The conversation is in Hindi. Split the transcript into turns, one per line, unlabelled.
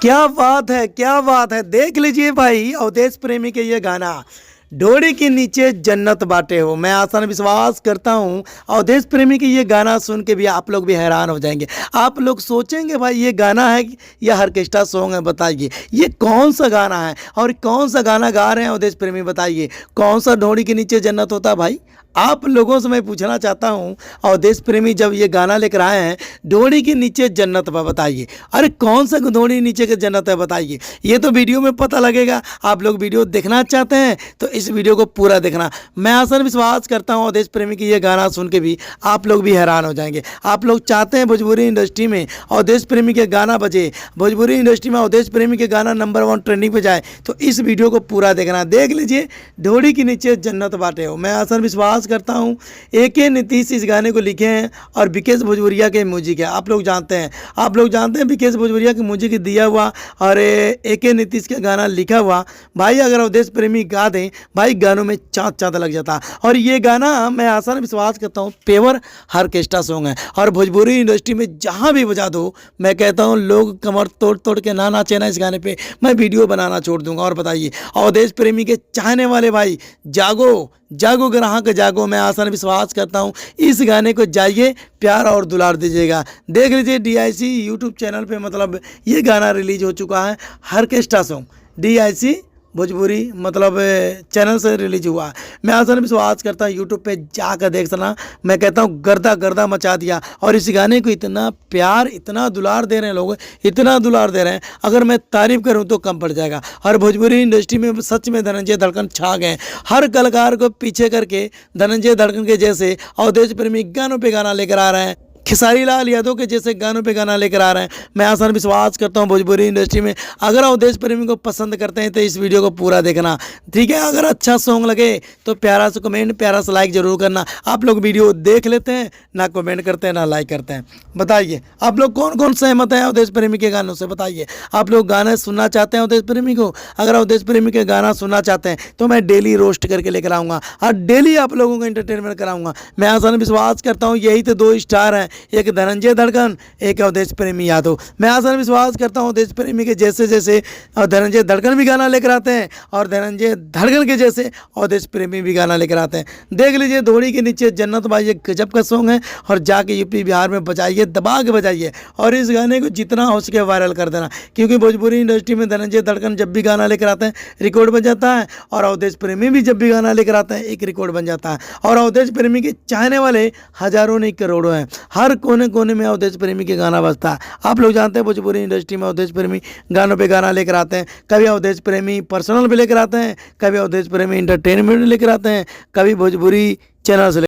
क्या बात है, क्या बात है। देख लीजिए भाई, अवधेश प्रेमी के ये गाना डोरी के नीचे जन्नत बाटे हो। मैं आसान विश्वास करता हूँ अवधेश प्रेमी के ये गाना सुन के भी आप लोग भी हैरान हो जाएंगे। आप लोग सोचेंगे भाई ये गाना है या ऑर्केस्ट्रा सॉन्ग है। बताइए ये कौन सा गाना है और कौन सा गाना गा रहे हैं अवधेश प्रेमी। बताइए कौन सा डोरी के नीचे जन्नत होता है भाई। आप लोगों से मैं पूछना चाहता हूँ, अवधेश प्रेमी जब ये गाना लेकर आए हैं डोरी के नीचे जन्नत है, बताइए अरे कौन सा डोरी नीचे के जन्नत है बताइए। ये तो वीडियो में पता लगेगा। आप लोग वीडियो देखना चाहते हैं तो इस वीडियो को पूरा देखना। मैं आसान विश्वास करता हूँ अवधेश प्रेमी की ये गाना सुन के भी आप लोग भी हैरान हो जाएंगे। आप लोग चाहते हैं भोजपुरी इंडस्ट्री में अवधेश प्रेमी के गाना बजे, भोजपुरी इंडस्ट्री में अवधेश प्रेमी के गाना नंबर 1 ट्रेंडिंग पे जाए, तो इस वीडियो को पूरा देखना। देख लीजिए डोरी के नीचे जन्नत बाटे हो। मैं आसान विश्वास करता हूं एके नीतीश इस गाने को लिखे हैं और विकेश भोजपुरिया के म्यूजिक है। आप लोग जानते हैं विकेश भोजपुरिया के म्यूजिक दिया हुआ और एके नीतीश का गाना लिखा हुआ। भाई अगर अवधेश प्रेमी गा दें भाई गानों में चाँद चाँद लग जाता। और ये गाना मैं आसान विश्वास करता हूँ पेवर ऑर्केस्ट्रा सॉन्ग है और भोजपुरी इंडस्ट्री में जहाँ भी बजा दो मैं कहता हूँ लोग कमर तोड़ तोड़ के ना नाचे ना। इस गाने पे मैं वीडियो बनाना छोड़ दूंगा। और बताइए अवधेश प्रेमी के चाहने वाले भाई जागो जागो ग्राहक जागो। मैं आसान विश्वास करता हूँ इस गाने को जाइए प्यार और दुलार दीजिएगा। देख लीजिए DIC यूट्यूब चैनल पे मतलब ये गाना रिलीज हो चुका है। ऑर्केस्ट्रा सॉन्ग DIC भोजपुरी मतलब चैनल से रिलीज हुआ है। मैं आसान विश्वास करता हूँ यूट्यूब पे जाकर देख सकना। मैं कहता हूँ गर्दा गर्दा मचा दिया। और इस गाने को इतना प्यार इतना दुलार दे रहे हैं लोग, इतना दुलार दे रहे हैं अगर मैं तारीफ़ करूँ तो कम पड़ जाएगा। और भोजपुरी इंडस्ट्री में सच में धनंजय धड़कन छा गए। हर कलाकार को पीछे करके धनंजय धड़कन के जैसे अवधेश प्रेमी गानों पे गाना लेकर आ रहे हैं। खेसारी लाल यादव के जैसे गानों पे गाना लेकर आ रहे हैं। मैं आसान विश्वास करता हूँ भोजपुरी इंडस्ट्री में अगर अवधेश प्रेमी को पसंद करते हैं तो इस वीडियो को पूरा देखना, ठीक है। अगर अच्छा सॉन्ग लगे तो प्यारा सा कमेंट प्यारा सा लाइक जरूर करना। आप लोग वीडियो देख लेते हैं ना कमेंट करते हैं ना लाइक करते हैं। बताइए आप लोग कौन कौन सहमत हैं अवधेश प्रेमी के गानों से। बताइए आप लोग गाने सुनना चाहते हैं अवधेश प्रेमी को। अगर अवधेश प्रेमी के गाना सुनना चाहते हैं तो मैं डेली रोस्ट करके लेकर आऊँगा और डेली आप लोगों को एंटरटेनमेंट कराऊंगा। मैं आसान विश्वास करता हूँ यही तो 2 स्टार हैं, एक धनंजय धड़कन एक अवधेश प्रेमी यादव। मैं आसान विश्वास करता हूँ अवधेश प्रेमी के जैसे जैसे धनंजय धड़कन भी गाना लेकर आते हैं और धनंजय धड़कन के जैसे अवधेश प्रेमी भी गाना लेकर आते हैं। देख लीजिए डोरी के नीचे जन्नत भाई एक गजब का सॉन्ग है और जाके यूपी बिहार में बजाइए, दबा के बजाइए और इस गाने को जितना हो सके वायरल कर देना। क्योंकि भोजपुरी इंडस्ट्री में धनंजय धड़कन जब भी गाना लेकर आते हैं रिकॉर्ड बन जाता है और अवधेश प्रेमी भी जब भी गाना लेकर आते हैं एक रिकॉर्ड बन जाता है। और अवधेश प्रेमी के चाहने वाले हजारों नहीं करोड़ों हैं। हर कोने कोने में अवधेश प्रेमी के गाना बजता है। आप लोग जानते हैं भोजपुरी इंडस्ट्री में अवधेश प्रेमी गानों पे गाना लेकर आते हैं। कभी अवधेश प्रेमी पर्सनल पे लेकर आते हैं, कभी अवधेश प्रेमी इंटरटेनमेंट लेकर आते हैं, कभी भोजपुरी चैनल से